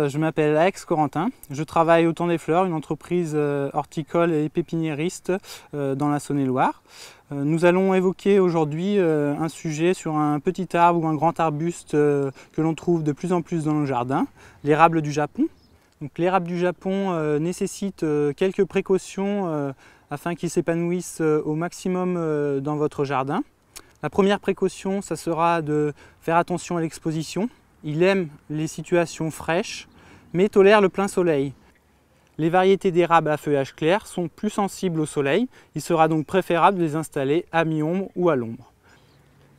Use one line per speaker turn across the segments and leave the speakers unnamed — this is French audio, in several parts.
Bonjour, je m'appelle Alex Corentin. Je travaille au Temps des Fleurs, une entreprise horticole et pépiniériste dans la Saône-et-Loire. Nous allons évoquer aujourd'hui un sujet sur un petit arbre ou un grand arbuste que l'on trouve de plus en plus dans nos jardins, l'érable du Japon. L'érable du Japon nécessite quelques précautions afin qu'il s'épanouisse au maximum dans votre jardin. La première précaution, ça sera de faire attention à l'exposition. Il aime les situations fraîches, mais tolère le plein soleil. Les variétés d'érable à feuillage clair sont plus sensibles au soleil. Il sera donc préférable de les installer à mi-ombre ou à l'ombre.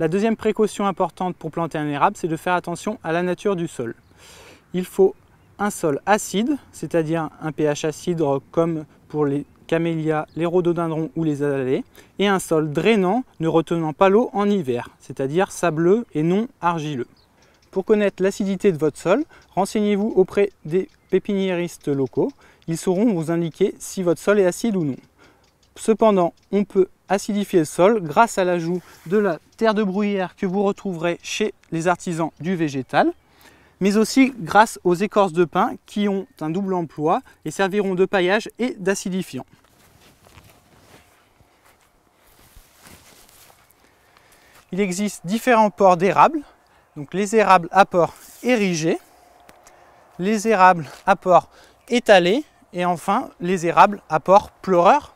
La deuxième précaution importante pour planter un érable, c'est de faire attention à la nature du sol. Il faut un sol acide, c'est-à-dire un pH acide comme pour les camélias, les rhododendrons ou les azalées, et un sol drainant ne retenant pas l'eau en hiver, c'est-à-dire sableux et non argileux. Pour connaître l'acidité de votre sol, renseignez-vous auprès des pépiniéristes locaux. Ils sauront vous indiquer si votre sol est acide ou non. Cependant, on peut acidifier le sol grâce à l'ajout de la terre de bruyère que vous retrouverez chez les artisans du végétal, mais aussi grâce aux écorces de pin qui ont un double emploi et serviront de paillage et d'acidifiant. Il existe différents ports d'érable. Donc les érables à port érigés, les érables à port étalés et enfin les érables à port pleureurs.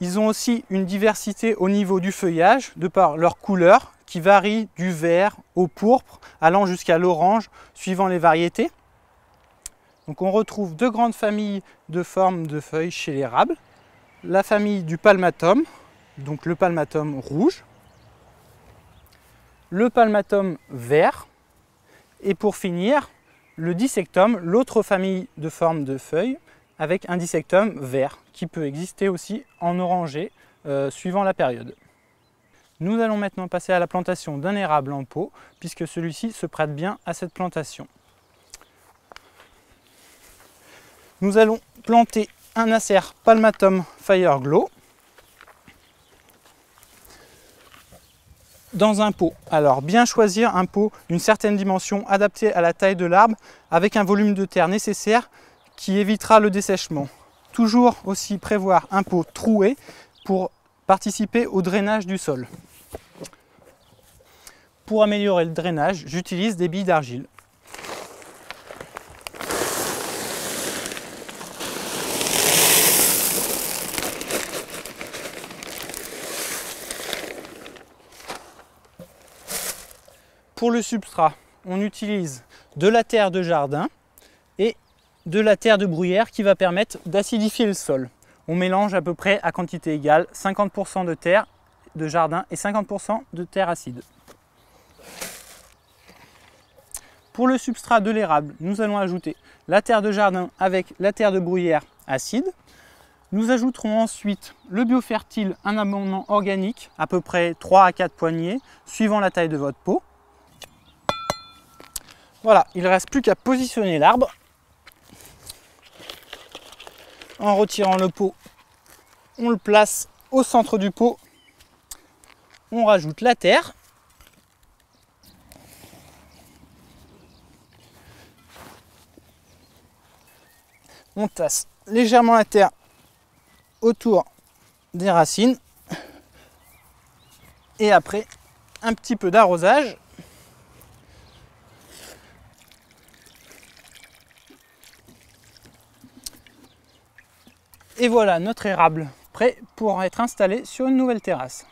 Ils ont aussi une diversité au niveau du feuillage de par leur couleur qui varie du vert au pourpre allant jusqu'à l'orange suivant les variétés. Donc on retrouve deux grandes familles de formes de feuilles chez l'érable. La famille du palmatum, donc le palmatum rouge, le palmatum vert et pour finir le dissectum, l'autre famille de formes de feuilles avec un dissectum vert qui peut exister aussi en orangé suivant la période. Nous allons maintenant passer à la plantation d'un érable en pot puisque celui-ci se prête bien à cette plantation. Nous allons planter un Acer palmatum Fireglow dans un pot. Alors bien choisir un pot d'une certaine dimension adapté à la taille de l'arbre avec un volume de terre nécessaire qui évitera le dessèchement. Toujours aussi prévoir un pot troué pour participer au drainage du sol. Pour améliorer le drainage, j'utilise des billes d'argile. Pour le substrat, on utilise de la terre de jardin et de la terre de bruyère qui va permettre d'acidifier le sol. On mélange à peu près à quantité égale 50% de terre de jardin et 50% de terre acide. Pour le substrat de l'érable, nous allons ajouter la terre de jardin avec la terre de bruyère acide. Nous ajouterons ensuite le biofertile, un amendement organique, à peu près 3 à 4 poignées, suivant la taille de votre pot. Voilà, il ne reste plus qu'à positionner l'arbre. En retirant le pot, on le place au centre du pot. On rajoute la terre. On tasse légèrement la terre autour des racines. Et après, un petit peu d'arrosage. Et voilà notre érable prêt pour être installé sur une nouvelle terrasse.